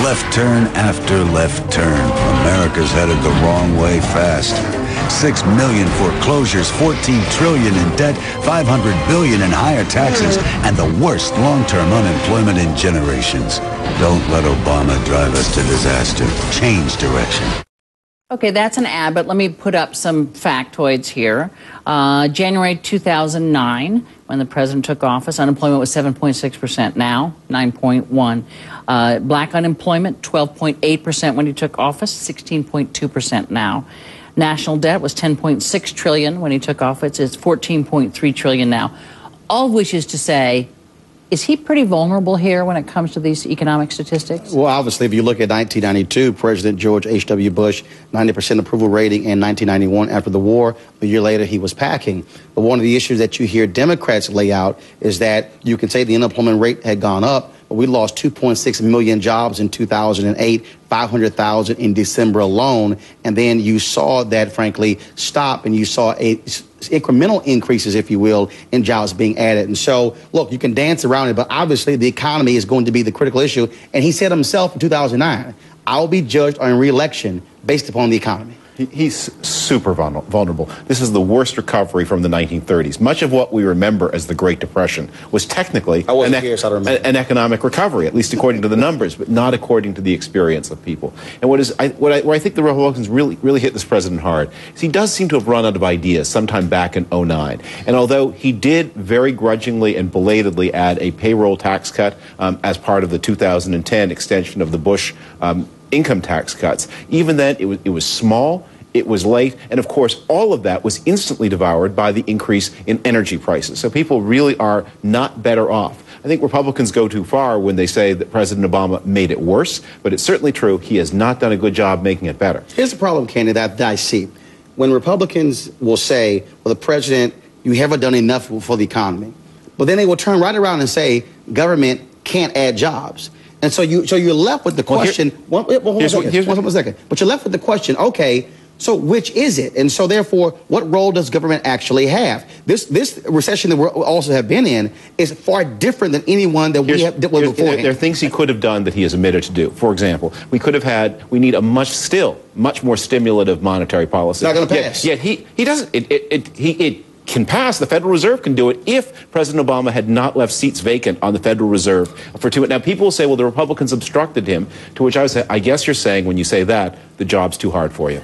Left turn after left turn. America's headed the wrong way fast. 6 million foreclosures, 14 trillion in debt, 500 billion in higher taxes, and the worst long-term unemployment in generations. Don't let Obama drive us to disaster. Change direction. Okay, that's an ad, but let me put up some factoids here. January 2009, when the president took office, unemployment was 7.6%. Now, 9.1%. Black unemployment, 12.8% when he took office, 16.2% now. National debt was 10.6 trillion when he took office. It's 14.3 trillion now. All of which is to say, is he pretty vulnerable here when it comes to these economic statistics? Well, obviously, if you look at 1992, President George H.W. Bush, 90% approval rating in 1991 after the war. A year later, he was packing. But one of the issues that you hear Democrats lay out is that you can say the unemployment rate had gone up, but we lost 2.6 million jobs in 2008, 500,000 in December alone. And then you saw that, frankly, stop, and you saw incremental increases, if you will, in jobs being added. And so, look, you can dance around it, but obviously the economy is going to be the critical issue. And he said himself in 2009, I'll be judged on re-election based upon the economy. He's super vulnerable. This is the worst recovery from the 1930s. Much of what we remember as the Great Depression was technically an economic recovery, at least according to the numbers, but not according to the experience of people. And where I think the Republicans really hit this president hard is he does seem to have run out of ideas sometime back in 2009. And although he did very grudgingly and belatedly add a payroll tax cut as part of the 2010 extension of the Bush income tax cuts, even then it was small, it was late, and of course all of that was instantly devoured by the increase in energy prices. So people really are not better off. I think Republicans go too far when they say that President Obama made it worse, but it's certainly true he has not done a good job making it better. Here's the problem, Candy, that I see. When Republicans will say, well, the president, you haven't done enough for the economy, but then they will turn right around and say government can't add jobs. And so you're left with the question, hold on a second. But you're left with the question, okay, so which is it? And so therefore, what role does government actually have? This recession that we also have been in is far different than any one that we have before. There are things he could have done that he has omitted to do. For example, we need a much more stimulative monetary policy. It's not going to pass. Yet he doesn't. It can pass. The Federal Reserve can do it if President Obama had not left seats vacant on the Federal Reserve for 2 months. Now, people will say, well, the Republicans obstructed him, to which I would say, I guess you're saying when you say that, the job's too hard for you.